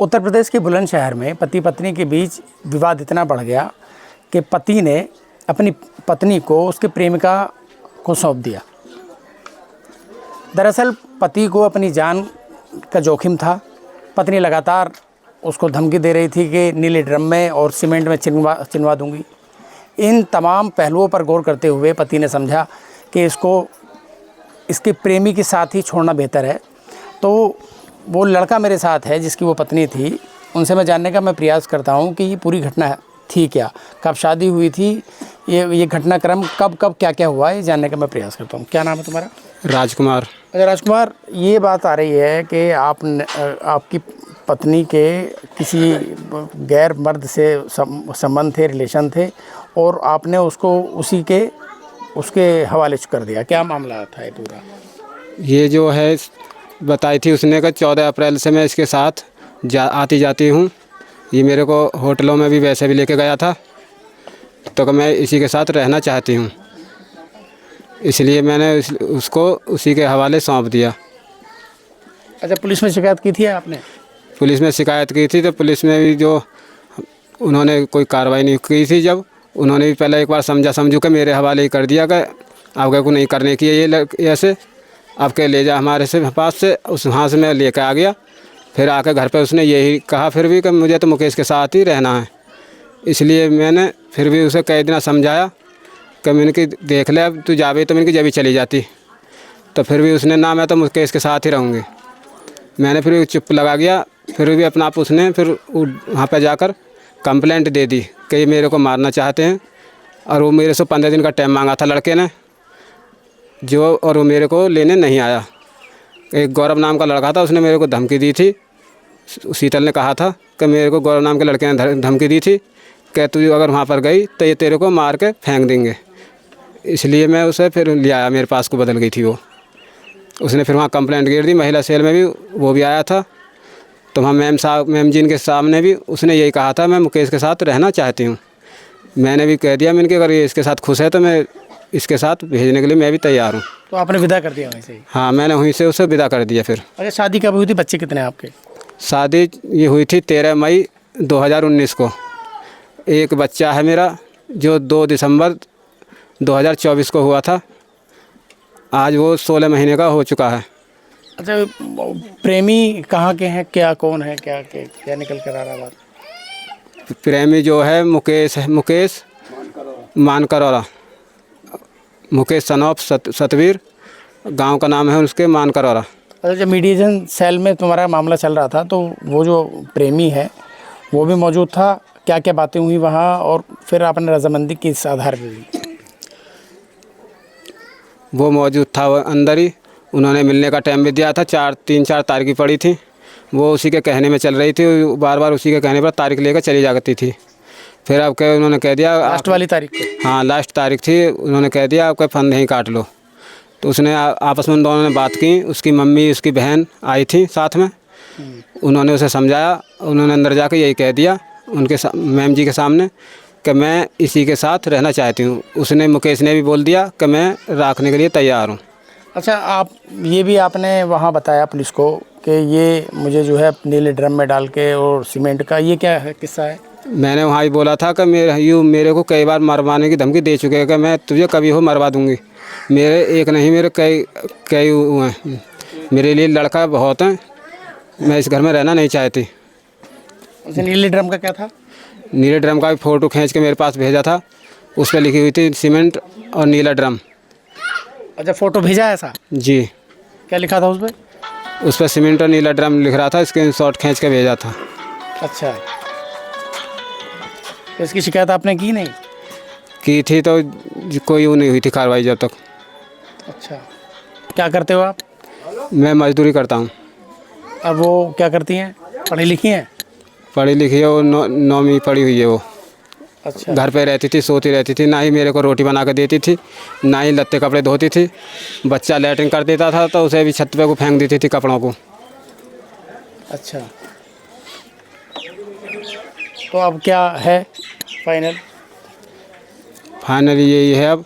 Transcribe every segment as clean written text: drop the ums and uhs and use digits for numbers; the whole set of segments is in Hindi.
उत्तर प्रदेश के बुलंदशहर में पति पत्नी के बीच विवाद इतना बढ़ गया कि पति ने अपनी पत्नी को उसके प्रेमिका को सौंप दिया। दरअसल पति को अपनी जान का जोखिम था। पत्नी लगातार उसको धमकी दे रही थी कि नीले ड्रम में और सीमेंट में चिनवा दूंगी। इन तमाम पहलुओं पर गौर करते हुए पति ने समझा कि इसको इसके प्रेमी के साथ ही छोड़ना बेहतर है। तो वो लड़का मेरे साथ है जिसकी वो पत्नी थी, उनसे मैं जानने का प्रयास करता हूँ कि ये पूरी घटना थी क्या, कब शादी हुई थी, ये घटनाक्रम कब क्या क्या हुआ, ये जानने का मैं प्रयास करता हूँ। क्या नाम है तुम्हारा? राजकुमार। अच्छा राजकुमार, ये बात आ रही है कि आपकी पत्नी के किसी गैर मर्द से संबंध थे, रिलेशन थे, और आपने उसको उसके हवाले कर दिया। क्या मामला था ये पूरा? ये जो है बताई थी उसने कि 14 अप्रैल से मैं इसके साथ आती जाती हूँ। ये मेरे को होटलों में भी वैसे भी लेके गया था, तो मैं इसी के साथ रहना चाहती हूँ, इसलिए मैंने उसको उसी के हवाले सौंप दिया। अच्छा, पुलिस में शिकायत की थी आपने? पुलिस में शिकायत की थी, तो पुलिस में भी जो उन्होंने कोई कार्रवाई नहीं की थी। जब उन्होंने भी पहले एक बार समझू के मेरे हवाले ही कर दिया कि आपके को नहीं करने की ये ऐसे, आपके ले जा हमारे से पास से। उस वहाँ से मैं लेकर आ गया। फिर आके घर पे उसने यही कहा फिर भी कि मुझे तो मुकेश के साथ ही रहना है। इसलिए मैंने फिर भी उसे कई दिन समझाया कि मैंने कि देख ले, अब तू जावे तो मैंने कि जब ही चली जाती, तो फिर भी उसने ना, मैं तो मुकेश के साथ ही रहूँगी। मैंने फिर चुप लगा गया। फिर भी अपना आप उसने फिर वहाँ पर जाकर कंप्लेंट दे दी कि ये मेरे को मारना चाहते हैं, और वो मेरे से 15 दिन का टाइम मांगा था लड़के ने जो, और वो मेरे को लेने नहीं आया। एक गौरव नाम का लड़का था, उसने मेरे को धमकी दी थी। शीतल ने कहा था कि मेरे को गौरव नाम के लड़के ने धमकी दी थी कि तू अगर वहाँ पर गई तो ये तेरे को मार के फेंक देंगे। इसलिए मैं उसे फिर ले आया, मेरे पास को बदल गई थी वो। उसने फिर वहाँ कंप्लेंट गिर दी, महिला सेल में भी वो भी आया था। तो वहाँ मैम जी के सामने भी उसने यही कहा था मैं मुकेश के साथ रहना चाहती हूँ। मैंने भी कह दिया, मैंने कि अगर ये इसके साथ खुश है तो मैं इसके साथ भेजने के लिए मैं भी तैयार हूँ। तो आपने विदा कर दिया वहीं से ही? हाँ, मैंने वहीं से उसे विदा कर दिया फिर। अच्छा, शादी कब हुई थी? बच्चे कितने हैं आपके? शादी ये हुई थी 13 मई 2019 को। एक बच्चा है मेरा जो 2 दिसंबर 2024 को हुआ था। आज वो 16 महीने का हो चुका है। अच्छा, प्रेमी कहाँ के हैं, क्या कौन है, क्या निकल कर आ रहा बात? प्रेमी जो है मुकेश मानकरौरा, मुकेश सनौफ सतवीर गांव का नाम है उसके, मानकरौरा। अच्छा, जब मीडिएशन सेल में तुम्हारा मामला चल रहा था तो वो जो प्रेमी है वो भी मौजूद था? क्या क्या बातें हुई वहाँ, और फिर आपने रजामंदी किस आधार पर दी? वो मौजूद था वो अंदर ही। उन्होंने मिलने का टाइम भी दिया था, 3-4 तारीख पड़ी थी। वो उसी के कहने में चल रही थी, बार बार उसी के कहने पर तारीख लेकर चली जाती थी। फिर अब क्या उन्होंने कह दिया लास्ट वाली तारीख को? हाँ, लास्ट तारीख थी। उन्होंने कह दिया आपका फंड नहीं काट लो। तो उसने आपस में उन दोनों ने बात की। उसकी मम्मी उसकी बहन आई थी साथ में। उन्होंने उसे समझाया। उन्होंने अंदर जाकर यही कह दिया उनके मैम जी के सामने कि मैं इसी के साथ रहना चाहती हूँ। उसने मुकेश ने भी बोल दिया कि मैं रखने के लिए तैयार हूँ। अच्छा, आप ये भी आपने वहाँ बताया पुलिस को कि ये मुझे जो है नीले ड्रम में डाल के और सीमेंट का, ये क्या है, किस्सा है? मैंने वहाँ ही बोला था कि मेरे को कई बार मरवाने की धमकी दे चुके हैं कि मैं तुझे कभी हो मरवा दूँगी। मेरे एक नहीं, मेरे कई हुए हैं। मेरे लिए लड़का बहुत हैं। मैं इस घर में रहना नहीं चाहती। नीले ड्रम का क्या था? नीले ड्रम का भी फ़ोटो खींच के मेरे पास भेजा था। उस पर लिखी हुई थी सीमेंट और नीला ड्रम। अच्छा, फ़ोटो भेजा ऐसा? जी। क्या लिखा था उस पर? उस पर सीमेंट और नीला ड्रम लिख रहा था। स्क्रीनशॉट खींच के भेजा था। अच्छा, तो इसकी शिकायत आपने की नहीं? की थी तो कोई वो नहीं हुई थी कार्रवाई जब तक। अच्छा, क्या करते हो आप? मैं मजदूरी करता हूँ। अब वो क्या करती हैं, पढ़ी लिखी हैं? पढ़ी लिखी है वो, 9वीं पढ़ी हुई है वो। अच्छा, घर पे रहती थी, सोती रहती थी, ना ही मेरे को रोटी बना कर देती थी, ना ही लत्ते कपड़े धोती थी। बच्चा लैट्रिन कर देता था तो उसे भी छत पे को फेंक देती थी कपड़ों को। अच्छा, तो अब क्या है फाइनल? फाइनली यही है, अब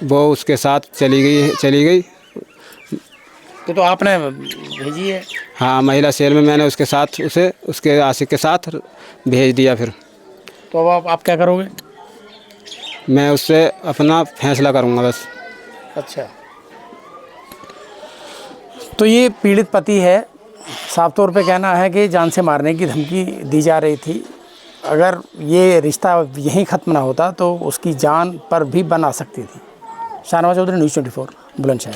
वो उसके साथ चली गई। तो आपने भेजी है? हाँ, महिला सेल में मैंने उसके साथ उसे उसके आशिक के साथ भेज दिया। फिर तो अब आप क्या करोगे? मैं उससे अपना फैसला करूँगा बस। अच्छा, तो ये पीड़ित पति है, साफ तौर पे कहना है कि जान से मारने की धमकी दी जा रही थी। अगर ये रिश्ता यहीं ख़त्म ना होता तो उसकी जान पर भी बन आ सकती थी। शाहनवाज चौधरी, न्यूज़ 24, बुलंदशहर।